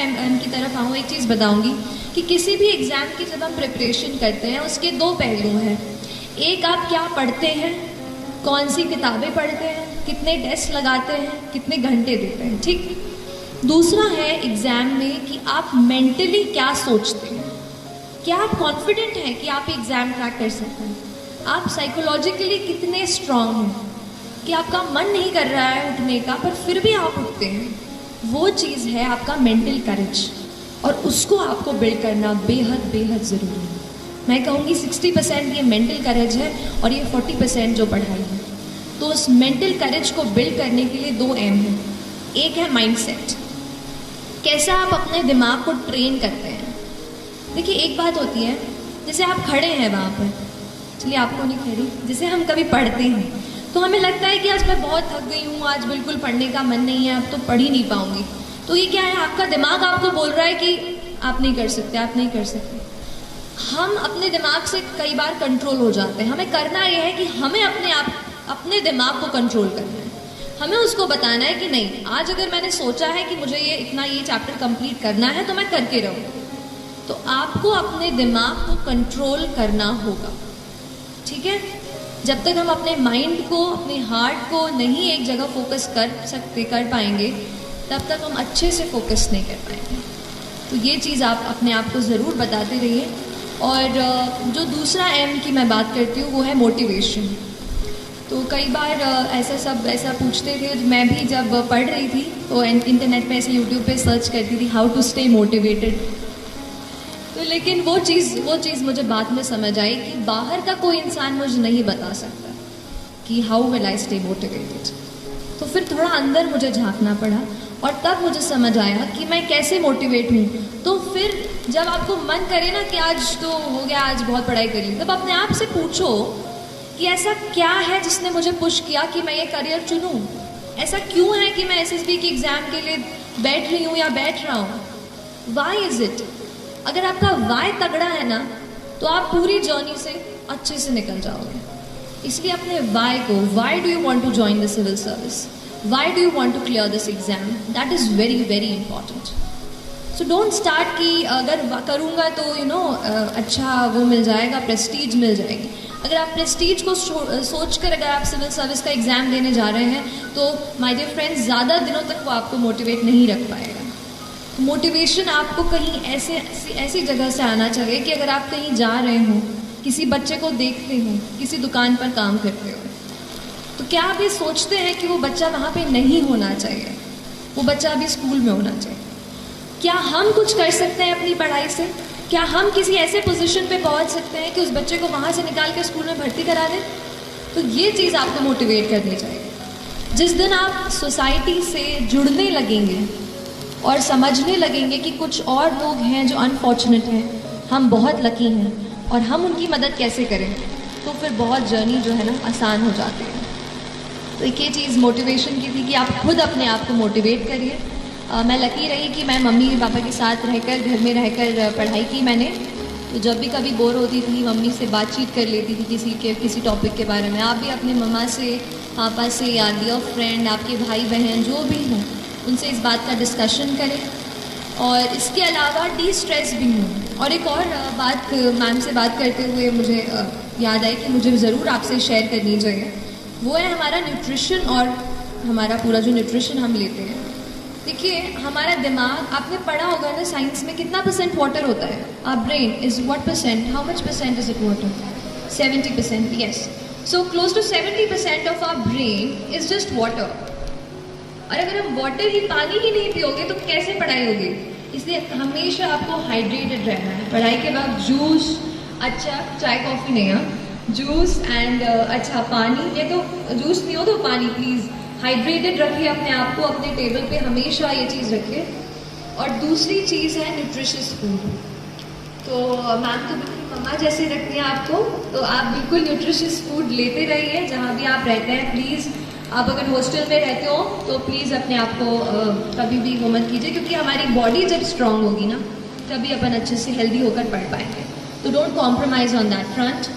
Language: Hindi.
एम की तरफ आऊँ, एक चीज़ बताऊंगी कि किसी भी एग्ज़ाम की जब हम प्रिपरेशन करते हैं उसके दो पहलू हैं। एक, आप क्या पढ़ते हैं, कौन सी किताबें पढ़ते हैं, कितने टेस्ट लगाते हैं, कितने घंटे देते हैं, ठीक। दूसरा है एग्ज़ाम में कि आप मेंटली क्या सोचते हैं, क्या आप कॉन्फिडेंट हैं कि आप एग्ज़ाम क्रैक कर सकते हैं, आप साइकोलॉजिकली कितने स्ट्रांग हैं कि आपका मन नहीं कर रहा है उठने का पर फिर भी आप उठते हैं। वो चीज़ है आपका मेंटल करेज, और उसको आपको बिल्ड करना बेहद बेहद ज़रूरी है। मैं कहूँगी 60% ये मेंटल करेज है और ये 40% जो पढ़ाई है। तो उस मेंटल करेज को बिल्ड करने के लिए 2 एम हैं। एक है माइंडसेट, कैसा आप अपने दिमाग को ट्रेन करते हैं। देखिए, एक बात होती है, जैसे आप खड़े हैं वहाँ पर, चलिए आपको नहीं खड़ी, जैसे हम कभी पढ़ते हैं तो हमें लगता है कि आज मैं बहुत थक गई हूँ, आज बिल्कुल पढ़ने का मन नहीं है, अब तो पढ़ ही नहीं पाऊंगी। तो ये क्या है, आपका दिमाग आपको बोल रहा है कि आप नहीं कर सकते, आप नहीं कर सकते। हम अपने दिमाग से कई बार कंट्रोल हो जाते हैं। हमें करना यह है कि हमें अपने दिमाग को कंट्रोल करना है। हमें उसको बताना है कि नहीं, आज अगर मैंने सोचा है कि मुझे ये चैप्टर कंप्लीट करना है तो मैं करके रहूँ। तो आपको अपने दिमाग को कंट्रोल करना होगा, ठीक है। जब तक हम अपने माइंड को, अपने हार्ट को नहीं एक जगह फोकस कर पाएंगे, तब तक हम अच्छे से फोकस नहीं कर पाएंगे। तो ये चीज़ आप अपने आप को ज़रूर बताते रहिए। और जो दूसरा एम की मैं बात करती हूँ वो है मोटिवेशन। तो कई बार ऐसा पूछते थे, मैं भी जब पढ़ रही थी तो इंटरनेट पे ऐसे यूट्यूब पे सर्च करती थी हाउ टू स्टे मोटिवेटेड। तो लेकिन वो चीज़ मुझे बाद में समझ आई कि बाहर का कोई इंसान मुझे नहीं बता सकता कि how will I stay motivated. तो फिर थोड़ा अंदर मुझे झांकना पड़ा और तब मुझे समझ आया कि मैं कैसे मोटिवेट हूँ। तो फिर जब आपको मन करे ना कि आज तो हो गया, आज बहुत पढ़ाई कर ली, तब अपने आप से पूछो कि ऐसा क्या है जिसने मुझे पुश किया कि मैं ये करियर चुनूँ। ऐसा क्यों है कि मैं SSB के एग्ज़ाम के लिए बैठ रही हूँ या बैठ रहा हूँ। Why is it. अगर आपका वाई तगड़ा है ना, तो आप पूरी जर्नी से अच्छे से निकल जाओगे। इसलिए अपने वाई को, why do you want to join the civil service, why do you want to clear this exam, that is very very important. So don't start कि अगर करूँगा तो अच्छा वो मिल जाएगा, प्रेस्टीज मिल जाएगी। अगर आप प्रेस्टीज को सोचकर अगर आप सिविल सर्विस का एग्ज़ाम देने जा रहे हैं तो माय डियर फ्रेंड्स, ज़्यादा दिनों तक वो आपको मोटिवेट नहीं रख पाएगा। मोटिवेशन आपको कहीं ऐसी जगह से आना चाहिए कि अगर आप कहीं जा रहे हो, किसी बच्चे को देखते हो, किसी दुकान पर काम करते हो, तो क्या आप ये सोचते हैं कि वो बच्चा वहाँ पे नहीं होना चाहिए, वो बच्चा अभी स्कूल में होना चाहिए। क्या हम कुछ कर सकते हैं अपनी पढ़ाई से? क्या हम किसी ऐसे पोजीशन पे पहुँच सकते हैं कि उस बच्चे को वहाँ से निकाल कर स्कूल में भर्ती करा दें? तो ये चीज़ आपको मोटिवेट करनी चाहिए। जिस दिन आप सोसाइटी से जुड़ने लगेंगे और समझने लगेंगे कि कुछ और लोग हैं जो अनफॉर्चुनेट हैं, हम बहुत लकी हैं और हम उनकी मदद कैसे करें, तो फिर बहुत जर्नी जो है ना आसान हो जाती है। तो एक ये चीज़ मोटिवेशन की थी कि आप खुद अपने आप को मोटिवेट करिए। मैं लकी रही कि मैं मम्मी पापा के साथ रहकर, घर में रहकर पढ़ाई की मैंने। तो जब भी कभी बोर होती थी, मम्मी से बातचीत कर लेती थी किसी टॉपिक के बारे में। आप भी अपने मम्मा से, पापा से या डियर फ्रेंड, आपके भाई बहन जो भी हों, उनसे इस बात का डिस्कशन करें। और इसके अलावा डी-स्ट्रेस भी हूँ। और एक और बात मैम से बात करते हुए मुझे याद आई कि मुझे ज़रूर आपसे शेयर करनी चाहिए, वो है हमारा न्यूट्रिशन और हमारा पूरा जो न्यूट्रिशन हम लेते हैं। देखिए, हमारा दिमाग, आपने पढ़ा होगा ना साइंस में, कितना % वाटर होता है? Our brain is what %? How much % is it water? 70%, yes. So close to 70% of our brain is just water. और अगर हम पानी ही नहीं पियोगे तो कैसे पढ़ाई होगी? इसलिए हमेशा आपको हाइड्रेटेड रहना है। पढ़ाई के बाद जूस, अच्छा चाय कॉफ़ी नहीं, हाँ, जूस एंड अच्छा पानी, ये तो जूस नहीं हो तो पानी, प्लीज़ हाइड्रेटेड रखिए अपने आप को। अपने टेबल पे हमेशा ये चीज़ रखिए। और दूसरी चीज़ है न्यूट्रिशियस फूड। तो मैम तो बिल्कुल मम्मा जैसे रखती हैं आपको, तो आप बिल्कुल न्यूट्रिशियस फूड लेते रहिए जहाँ भी आप रहते हैं। प्लीज़, आप अगर हॉस्टल में रहते हो तो प्लीज़ अपने आप को कभी भी वो मत कीजिए, क्योंकि हमारी बॉडी जब स्ट्रांग होगी ना, तभी अपन अच्छे से हेल्दी होकर पढ़ पाएंगे। तो don't compromise on that front.